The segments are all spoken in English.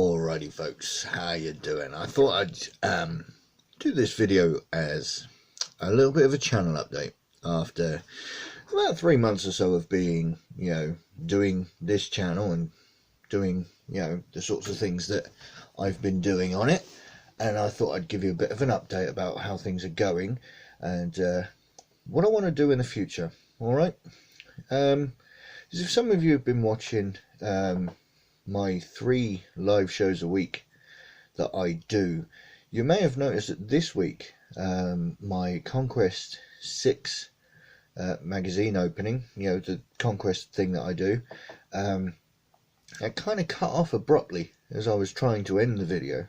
Alrighty folks, how you doing? I thought I'd do this video as a little bit of a channel update after about 3 months or so of being, doing this channel and doing, the sorts of things that I've been doing on it. And I thought I'd give you a bit of an update about how things are going and what I want to do in the future. Alright? If some of you have been watching my 3 live shows a week that I do, you may have noticed that this week my Conquest 6 magazine opening, the Conquest thing that I do, I kind of cut off abruptly as I was trying to end the video.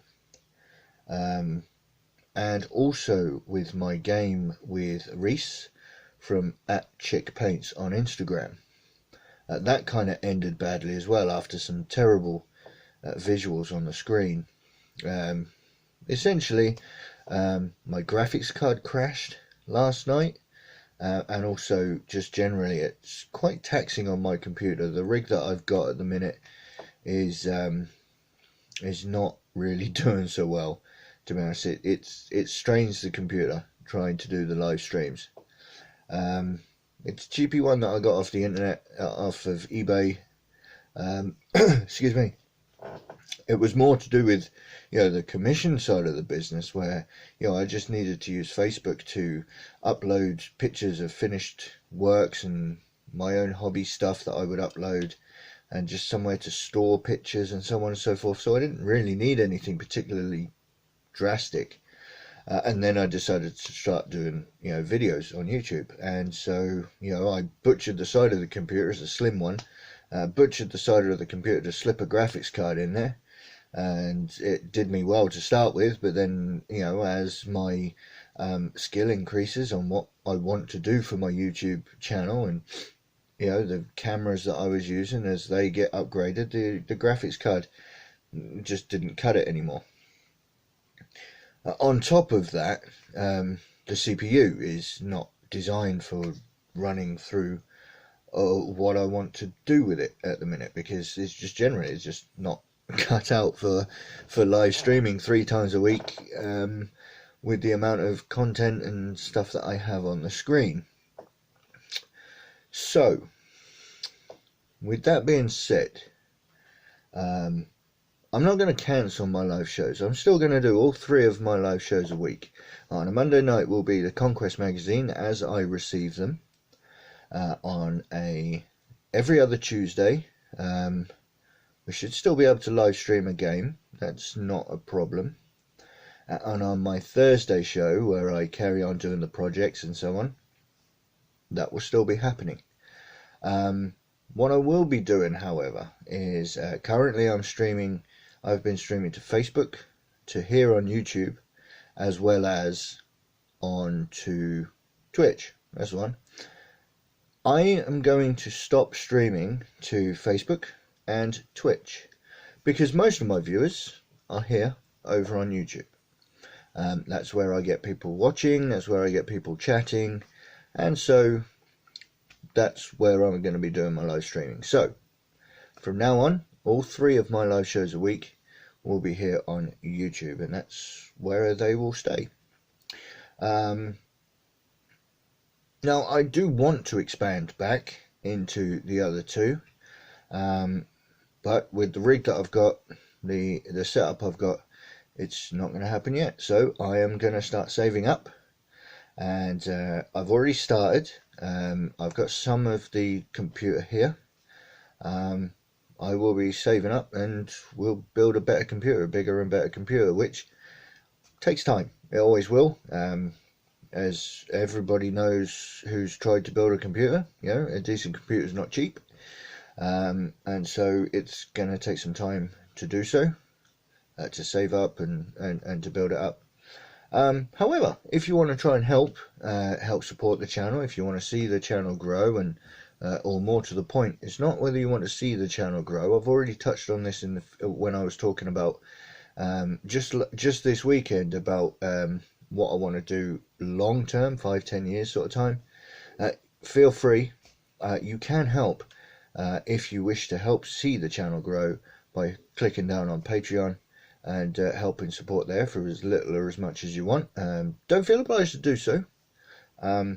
And also with my game with Reese from @ChickPaints on Instagram. That kind of ended badly as well after some terrible visuals on the screen. Essentially, my graphics card crashed last night, and also just generally it's quite taxing on my computer. The rig that I've got at the minute is not really doing so well, to be honest. It strains the computer trying to do the live streams. It's a cheapy one that I got off the internet, off of eBay. Excuse me. It was more to do with, the commission side of the business, where, I just needed to use Facebook to upload pictures of finished works and my own hobby stuff that I would upload, and just somewhere to store pictures and so on and so forth. So I didn't really need anything particularly drastic. And then I decided to start doing, videos on YouTube. And so, I butchered the side of the computer. It's a slim one. Butchered the side of the computer to slip a graphics card in there. And it did me well to start with. But then, as my skill increases on what I want to do for my YouTube channel, and, the cameras that I was using, as they get upgraded, the graphics card just didn't cut it anymore. On top of that, the CPU is not designed for running through what I want to do with it at the minute, because it's just not cut out for live streaming 3 times a week with the amount of content and stuff that I have on the screen. So, with that being said, I'm not going to cancel my live shows. I'm still going to do all 3 of my live shows a week. On a Monday night will be the Conquest magazine as I receive them. On every other Tuesday, we should still be able to live stream a game. That's not a problem. And on my Thursday show, where I carry on doing the projects and so on, that will still be happening. What I will be doing, however, is currently I've been streaming to Facebook, to here on YouTube, as well as on to Twitch. That's one. I am going to stop streaming to Facebook and Twitch, because most of my viewers are here over on YouTube. That's where I get people watching, that's where I get people chatting, and so that's where I'm going to be doing my live streaming. So, from now on, all 3 of my live shows a week will be here on YouTube, and that's where they will stay. Now, I do want to expand back into the other 2, but with the rig that I've got, the setup I've got, it's not going to happen yet. So I am going to start saving up, and I've already started. I've got some of the computer here. I will be saving up, and we'll build a better computer, a bigger and better computer, which takes time. It always will. As everybody knows who's tried to build a computer, a decent computer is not cheap. And so it's going to take some time to do so, to save up and to build it up. However, if you want to try and help support the channel, if you want to see the channel grow, and or more to the point, it's not whether you want to see the channel grow. I've already touched on this when I was talking about just this weekend about what I want to do long term, 5-10 years sort of time. Feel free, you can help if you wish to help see the channel grow by clicking down on Patreon and helping support there for as little or as much as you want. Don't feel obliged to do so. I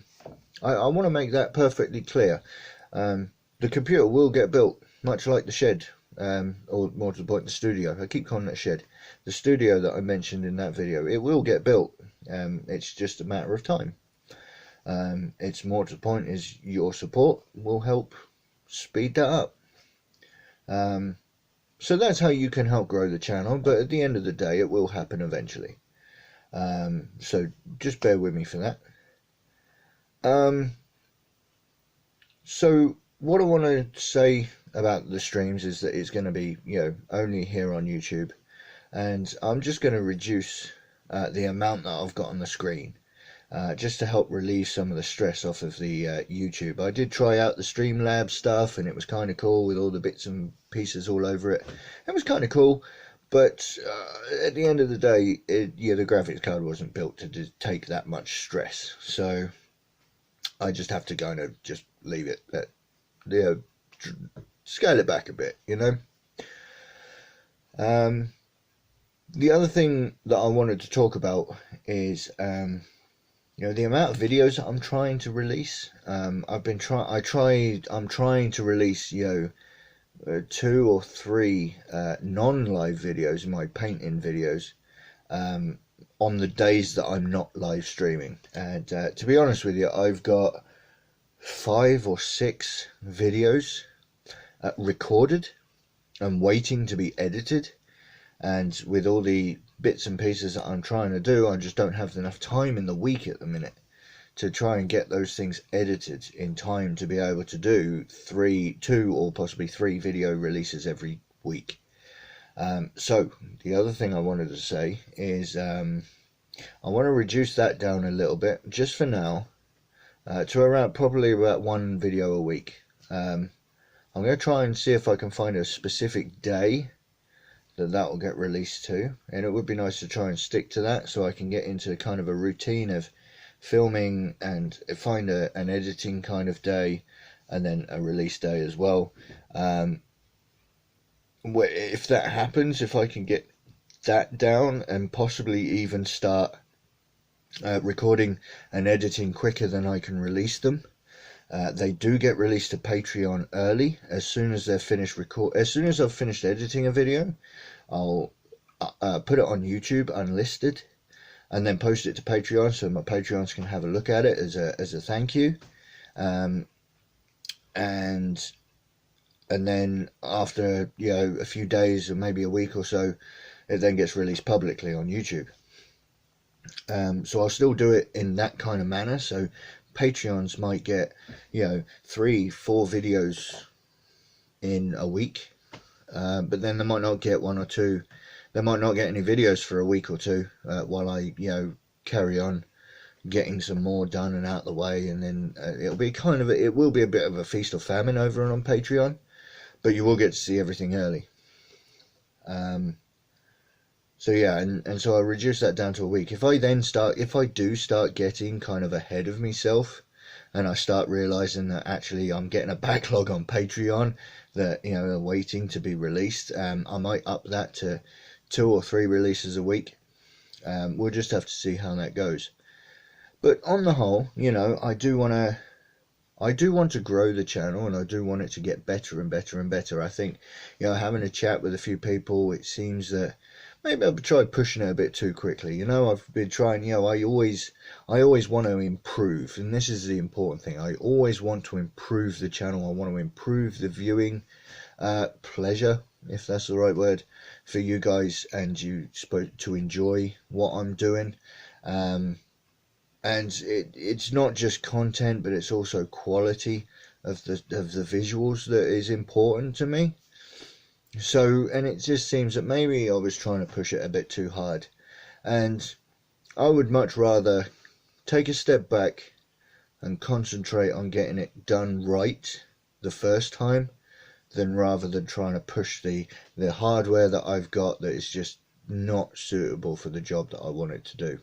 want to make that perfectly clear. The computer will get built, much like the shed, or more to the point, the studio. I keep calling it a shed. The studio that I mentioned in that video, it will get built. It's just a matter of time. It's more to the point is your support will help speed that up. So that's how you can help grow the channel, but at the end of the day it will happen eventually. So just bear with me for that. So what I want to say about the streams is that it's going to be, only here on YouTube, and I'm just going to reduce the amount that I've got on the screen, just to help relieve some of the stress off of the YouTube. I did try out the Streamlabs stuff, and it was kind of cool with all the bits and pieces all over it. It was kind of cool, but at the end of the day, the graphics card wasn't built to take that much stress. So I just have to kind of just leave it, scale it back a bit, The other thing that I wanted to talk about is, the amount of videos that I'm trying to release. I'm trying to release, 2 or 3 non-live videos, my painting videos, on the days that I'm not live streaming. And to be honest with you, I've got 5 or 6 videos recorded and waiting to be edited. And with all the bits and pieces that I'm trying to do, I just don't have enough time in the week at the minute to try and get those things edited in time to be able to do 2 or possibly 3 video releases every week. So the other thing I wanted to say is I want to reduce that down a little bit just for now, to probably about 1 video a week. I'm going to try and see if I can find a specific day that will get released to, and it would be nice to try and stick to that so I can get into kind of a routine of filming and find an editing kind of day and then a release day as well. If that happens, if I can get that down and possibly even start recording and editing quicker than I can release them. They do get released to Patreon early. As soon as I've finished editing a video, I'll put it on YouTube unlisted, and then post it to Patreon so my Patreons can have a look at it as a thank you. And then after a few days or maybe a week or so, it then gets released publicly on YouTube. So I'll still do it in that kind of manner. So Patreons might get 3-4 videos in a week, but then they might not get 1 or 2. They might not get any videos for a week or 2 while I carry on getting some more done and out the way, and then it will be a bit of a feast or famine over on Patreon, but you will get to see everything early. So yeah, and so I reduce that down to a week. If I do start getting kind of ahead of myself, and I start realizing that actually I'm getting a backlog on Patreon that are waiting to be released, I might up that to 2 or 3 releases a week. We'll just have to see how that goes. But on the whole, I do want to grow the channel, and I do want it to get better and better and better. I think, having a chat with a few people, it seems that maybe I've tried pushing it a bit too quickly. I've been trying, I always want to improve, and this is the important thing. I always want to improve the channel. I want to improve the viewing pleasure, if that's the right word, for you guys, and you to enjoy what I'm doing. And it's not just content, but it's also quality of the visuals that is important to me. So, and it just seems that maybe I was trying to push it a bit too hard, and I would much rather take a step back and concentrate on getting it done right the first time, rather than trying to push the hardware that I've got that is just not suitable for the job that I wanted to do.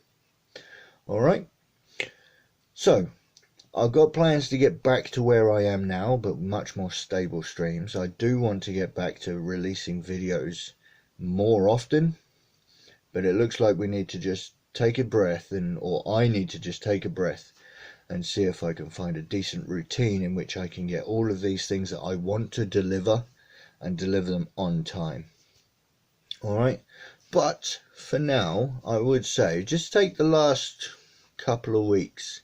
Alright, so I've got plans to get back to where I am now, but much more stable streams. I do want to get back to releasing videos more often, but it looks like we need to just take a breath, or I need to just take a breath and see if I can find a decent routine in which I can get all of these things that I want to deliver and deliver them on time. Alright, but for now I would say just take the last couple of weeks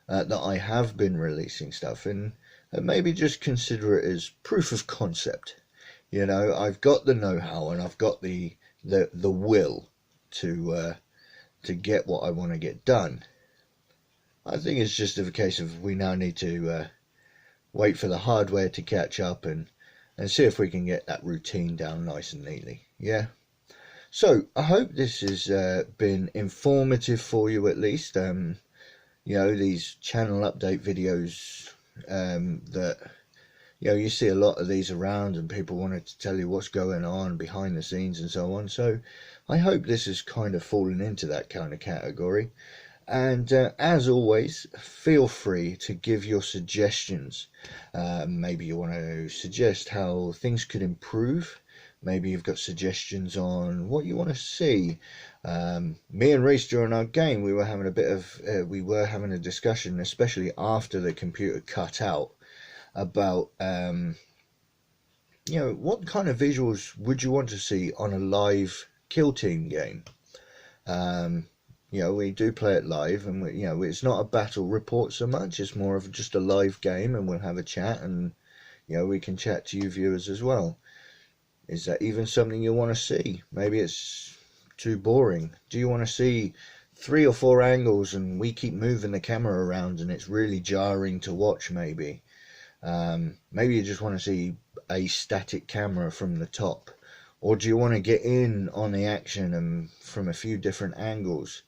that I have been releasing stuff and maybe just consider it as proof of concept. You know, I've got the know-how and I've got the will to get what I want to get done. I think it's just a case of we now need to wait for the hardware to catch up and see if we can get that routine down nice and neatly. Yeah. So I hope this has been informative for you at least. You know, these channel update videos that, you know, you see a lot of these around and people wanted to tell you what's going on behind the scenes and so on. So I hope this has kind of fallen into that kind of category. And as always, feel free to give your suggestions. Maybe you want to suggest how things could improve. Maybe you've got suggestions on what you want to see. Me and Reese, during our game, we were having a discussion, especially after the computer cut out, about you know, what kind of visuals would you want to see on a live Kill Team game? You know, we do play it live, and you know, it's not a battle report so much. It's more of just a live game, and we'll have a chat, and you know, we can chat to you viewers as well. Is that even something you want to see? Maybe it's too boring. Do you want to see 3 or 4 angles and we keep moving the camera around and it's really jarring to watch? Maybe you just want to see a static camera from the top, or do you want to get in on the action and from a few different angles?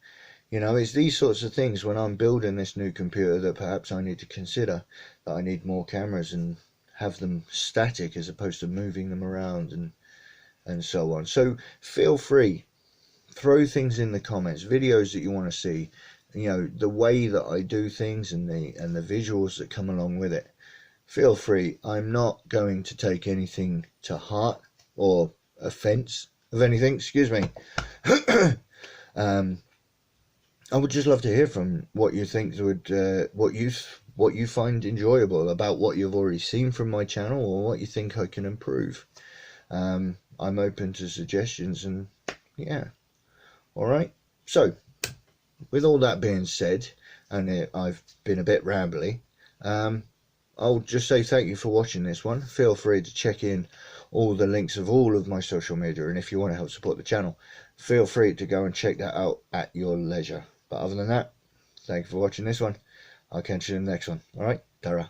You know, it's these sorts of things when I'm building this new computer that perhaps I need to consider, that I need more cameras and have them static as opposed to moving them around and so on. So feel free, throw things in the comments, videos that you want to see, you know, the way that I do things and the visuals that come along with it. Feel free. I'm not going to take anything to heart or offense of anything, excuse me. I would just love to hear from what you think what you find enjoyable about what you've already seen from my channel, or what you think I can improve. I'm open to suggestions, and yeah. Alright, so with all that being said, and I've been a bit rambly, I'll just say thank you for watching this one. Feel free to check in all the links of all of my social media, and if you want to help support the channel, feel free to go and check that out at your leisure. But other than that, thank you for watching this one. I'll catch you in the next one. Alright, ta-ra.